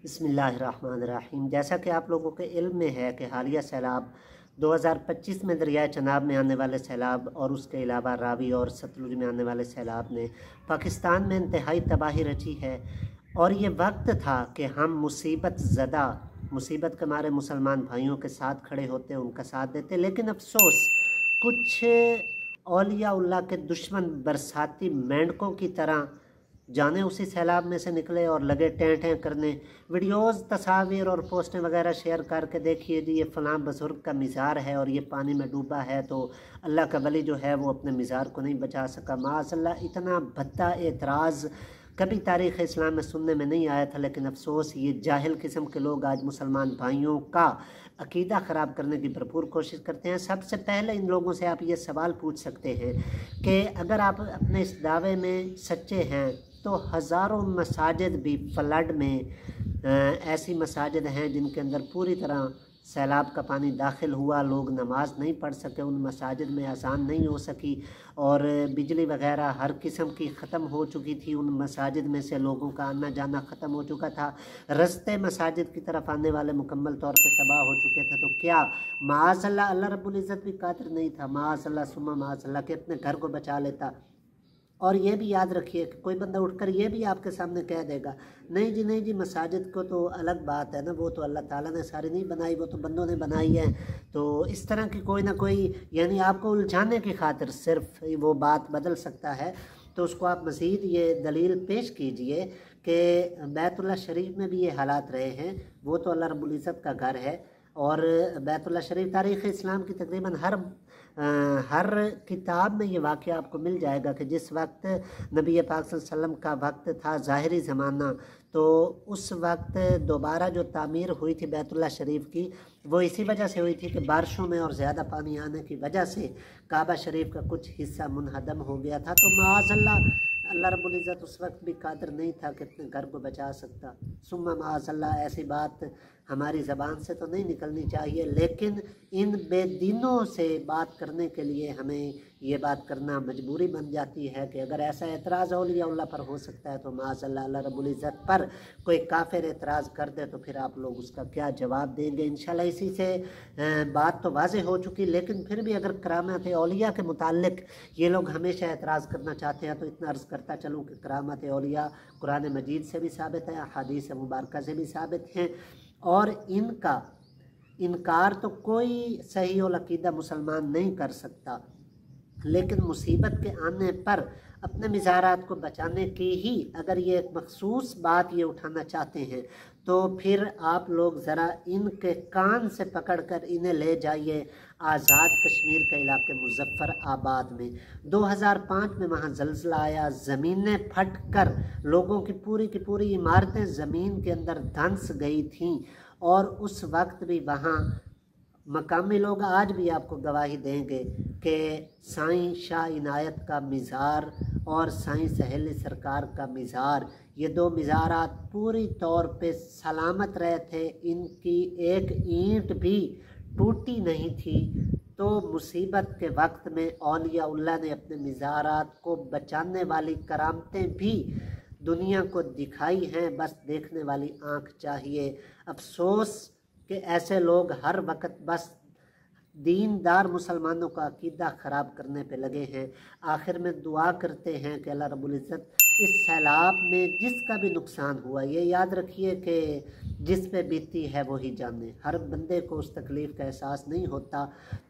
बिस्मिल्लाहिर्रहमानिर्रहीम। जैसा कि आप लोगों के इल्म में है कि हालिया सैलाब 2025 में दरियाए चनाब में आने वाले सैलाब और उसके अलावा रावी और सतलुज में आने वाले सैलाब ने पाकिस्तान में इंतहाई तबाही रची है। और ये वक्त था कि हम मुसीबत के मारे मुसलमान भाइयों के साथ खड़े होते, उनका साथ देते। लेकिन अफसोस, कुछ औलिया उल्लाह के दुश्मन बरसाती मेंढकों की तरह जाने उसी सैलाब में से निकले और लगे टें टें करने, वीडियोज़, तस्वीर और पोस्टें वगैरह शेयर करके देखिए जी ये फ़लाँ बुज़ुर्ग का मिज़ार है और ये पानी में डूबा है तो अल्लाह का वली जो है वो अपने मिज़ार को नहीं बचा सका। माअज़ल्लाह, इतना भद्दा एतराज़ कभी तारीख़ इस्लाम में सुनने में नहीं आया था। लेकिन अफसोस, ये जाहिल किस्म के लोग आज मुसलमान भाइयों का अकीदा ख़राब करने की भरपूर कोशिश करते हैं। सबसे पहले इन लोगों से आप ये सवाल पूछ सकते हैं कि अगर आप अपने इस दावे में सच्चे हैं तो हज़ारों मसाजिद भी फ्लड में ऐसी मसाजिद हैं जिनके अंदर पूरी तरह सैलाब का पानी दाखिल हुआ, लोग नमाज नहीं पढ़ सके, उन मसाजिद में अज़ान नहीं हो सकी और बिजली वगैरह हर किस्म की ख़त्म हो चुकी थी। उन मसाजिद में से लोगों का आना जाना ख़त्म हो चुका था, रास्ते मसाजिद की तरफ आने वाले मुकम्मल तौर पे तबाह हो चुके थे। तो क्या माअज़ल्लाह अल्लाह रब्बुल इज़्ज़त भी कादिर नहीं था, माअज़ल्लाह सुम्मा माअज़ल्लाह, के अपने घर को बचा लेता? और ये भी याद रखिए कि कोई बंदा उठकर ये भी आपके सामने कह देगा, नहीं जी मसाजिद को तो अलग बात है ना, वो तो अल्लाह ताला ने सारी नहीं बनाई, वो तो बंदों ने बनाई है। तो इस तरह की कोई ना कोई, यानी आपको उलझाने की खातिर सिर्फ वो बात बदल सकता है। तो उसको आप मज़ीद ये दलील पेश कीजिए कि बैतुल्लाह शरीफ में भी ये हालात रहे हैं। वो तो अल्लाह रब्बुल इज़्ज़त का घर है और बैतुल्लाह शरीफ तारीख़ इस्लाम की तकरीबन हर किताब में ये वाक़या आपको मिल जाएगा कि जिस वक्त नबी पाक सल्लल्लाहु अलैहि वसल्लम का वक्त था, ज़ाहिरी ज़माना, तो उस वक्त दोबारा जो तामीर हुई थी बैतुल्लाह शरीफ की, वो इसी वजह से हुई थी कि बारिशों में और ज़्यादा पानी आने की वजह से काबा शरीफ का कुछ हिस्सा मुनहदम हो गया था। तो माअज़ल्लाह अल्लाह रब्बुल इज़्ज़त उस वक्त भी कादिर नहीं था कि अपने घर को बचा सकता। सुम्मा माअज़ल्लाह, ऐसी बात हमारी ज़बान से तो नहीं निकलनी चाहिए, लेकिन इन बेदीनों से बात करने के लिए हमें ये बात करना मजबूरी बन जाती है कि अगर ऐसा एतराज़ औलिया उल्लाह पर हो सकता है तो माअज़ल्लाह अल्लाह रब्बुल इज़्ज़त पर कोई काफिर एतराज़ कर दे तो फिर आप लोग उसका क्या जवाब देंगे। इंशाल्लाह इसी से बात तो वाज़े हो चुकी, लेकिन फिर भी अगर करामत औलिया के मुताल्लिक़ ये लोग हमेशा एतराज़ करना चाहते हैं तो इतना अर्ज़ करता चलूँ कि करामत औलिया कुरान मजीद से भी साबित है, अहादीस मुबारका से भी साबित हैं और इनका इनकार तो कोई सही और अकीदा मुसलमान नहीं कर सकता। लेकिन मुसीबत के आने पर अपने मिज़ारात को बचाने की ही अगर ये एक मखसूस बात ये उठाना चाहते हैं तो फिर आप लोग ज़रा इनके कान से पकड़कर इन्हें ले जाइए आज़ाद कश्मीर के इलाके मुज़फ़्फ़राबाद में। 2005 में वहाँ ज़लज़ला आया, ज़मीनें फट कर लोगों की पूरी इमारतें ज़मीन के अंदर धंस गई थीं और उस वक्त भी वहाँ मकामी लोग आज भी आपको गवाही देंगे कि साईं शाह इनायत का मिज़ार और साईं सहेली सरकार का मिज़ार, ये दो मिज़ारात पूरी तौर पे सलामत रहे थे, इनकी एक ईंट भी टूटी नहीं थी। तो मुसीबत के वक्त में औलिया उल्लाह ने अपने मिज़ारात को बचाने वाली करामतें भी दुनिया को दिखाई हैं, बस देखने वाली आँख चाहिए। अफसोस कि ऐसे लोग हर वक्त बस दीनदार मुसलमानों का अकीदा ख़राब करने पे लगे हैं। आखिर में दुआ करते हैं कि अल्लाह रब्बुल इज़्ज़त इस सैलाब में जिसका भी नुकसान हुआ, ये याद रखिए कि जिस पे बीती है वही जाने, हर बंदे को उस तकलीफ़ का एहसास नहीं होता।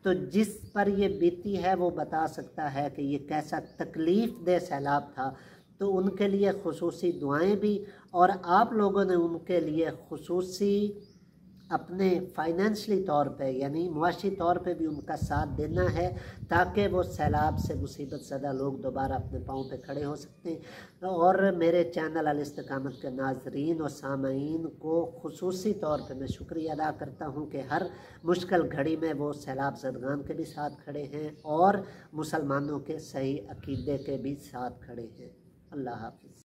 तो जिस पर ये बीती है वो बता सकता है कि ये कैसा तकलीफ़ दे सैलाब था। तो उनके लिए खुसूसी दुआएं भी, और आप लोगों ने उनके लिए खुसूसी अपने फाइनेंशली तौर पे यानी मुआशी तौर पे भी उनका साथ देना है ताकि वो सैलाब से मुसीबत ज़दा लोग दोबारा अपने पाँव पे खड़े हो सकते हैं। और मेरे चैनल अल इस्तिकामत के नाज़रीन और सामईन को खुसूसी तौर पे मैं शुक्रिया अदा करता हूँ कि हर मुश्किल घड़ी में वो सैलाब ज़दगान के भी साथ खड़े हैं और मुसलमानों के सही अकीदे के भी साथ खड़े हैं। अल्लाह हाफ़िज़।